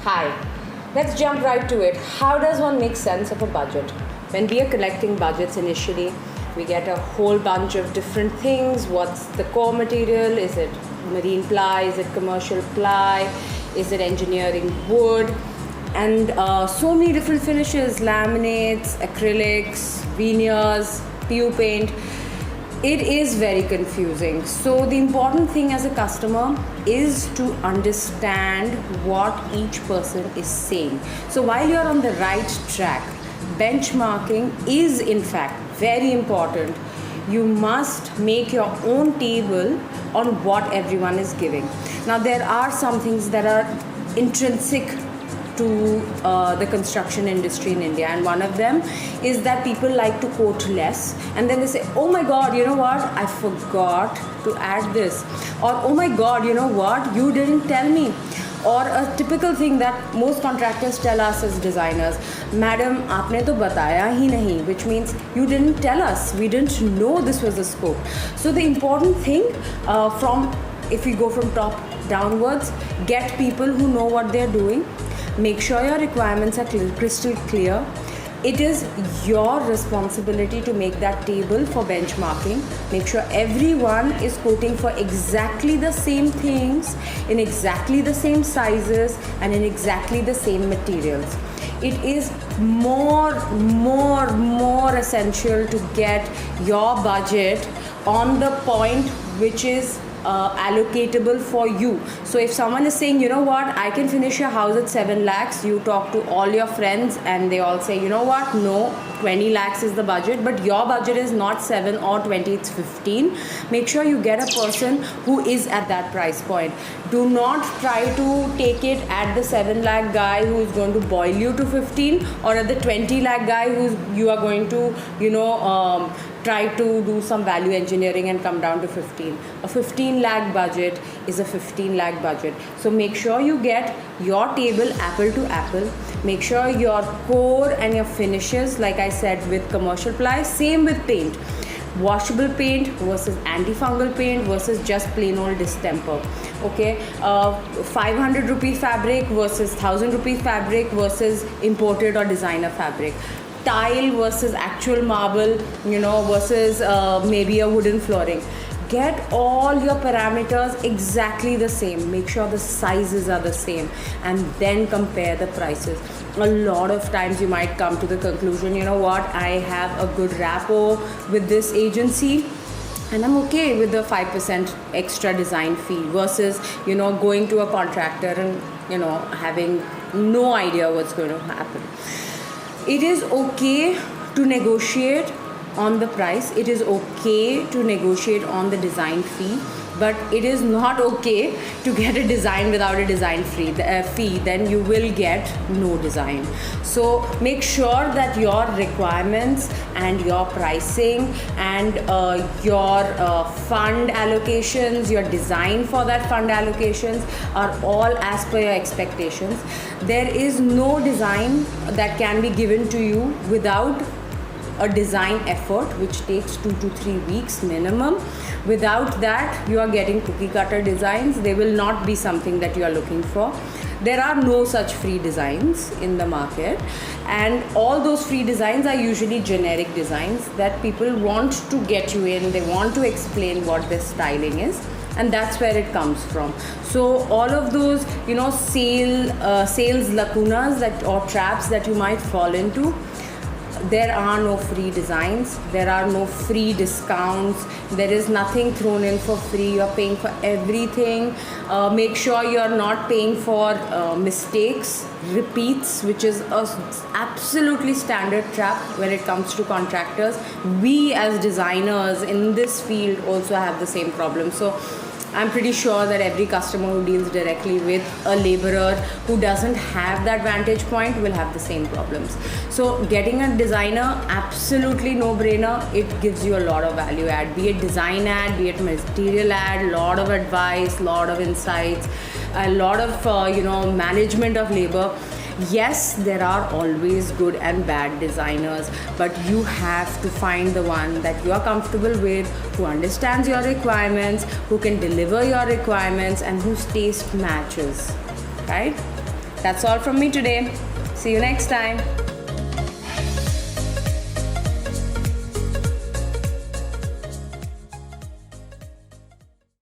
Hi, let's jump right to it. How does one make sense of a budget? When we are collecting budgets initially, we get a whole bunch of different things. What's the core material? Is it marine ply? Is it commercial ply? Is it engineering wood? And so many different finishes, laminates, acrylics, veneers, PU paint. It is very confusing. So the important thing as a customer is to understand what each person is saying. So while you're on the right track, benchmarking is in fact very important. You must make your own table on what everyone is giving. Now there are some things that are intrinsic to the construction industry in India, and one of them is that people like to quote less, and then they say, oh my god, you know what, I forgot to add this, or oh my god, you know what, you didn't tell me. Or a typical thing that most contractors tell us as designers, madam aapne to bataya hi nahi, which means you didn't tell us, we didn't know this was the scope. So the important thing if we go from top downwards, get people who know what they're doing. Make sure your requirements are crystal clear. It is your responsibility to make that table for benchmarking. Make sure everyone is quoting for exactly the same things, in exactly the same sizes, and in exactly the same materials. It is more essential to get your budget on the point which is allocatable for you. So if someone is saying, you know what, I can finish your house at 7 lakhs, you talk to all your friends and they all say, you know what, no, 20 lakhs is the budget, but your budget is not 7 or 20, it's 15. Make sure you get a person who is at that price point. Do not try to take it at the 7 lakh guy who is going to boil you to 15, or at the 20 lakh guy who you are going to, try to do some value engineering and come down to 15. A 15 lakh budget is a 15 lakh budget. So make sure you get your table apple to apple. Make sure your core and your finishes, like I said with commercial ply, same with paint. Washable paint versus antifungal paint versus just plain old distemper. Okay, 500 rupee fabric versus 1000 rupee fabric versus imported or designer fabric. Tile versus actual marble, versus maybe a wooden flooring. Get all your parameters exactly the same. Make sure the sizes are the same, and then compare the prices. A lot of times you might come to the conclusion, you know what, I have a good rapport with this agency and I'm okay with the 5% extra design fee, versus going to a contractor and having no idea what's going to happen. It is okay to negotiate on the price. It is okay to negotiate on the design fee, but it is not okay to get a design without a design fee. Then you will get no design. So make sure that your requirements and your pricing and your fund allocations, your design for that fund allocations are all as per your expectations. There is no design that can be given to you without a design effort, which takes 2 to 3 weeks minimum. Without that, you are getting cookie cutter designs. They will not be something that you are looking for. There are no such free designs in the market, and all those free designs are usually generic designs that people want to get you in. They want to explain what their styling is, and that's where it comes from. So all of those sales lacunas or traps that you might fall into, there are no free designs, there are no free discounts, there is nothing thrown in for free. You're paying for everything. Make sure you're not paying for mistakes, repeats, which is a absolutely standard trap when it comes to contractors. We as designers in this field also have the same problem. So I'm pretty sure that every customer who deals directly with a laborer who doesn't have that vantage point will have the same problems. So getting a designer, absolutely no brainer. It gives you a lot of value add, be it design ad, be it material ad, lot of advice, lot of insights, a lot of management of labor. Yes, there are always good and bad designers, but you have to find the one that you are comfortable with, who understands your requirements, who can deliver your requirements, and whose taste matches, right? That's all from me today. See you next time.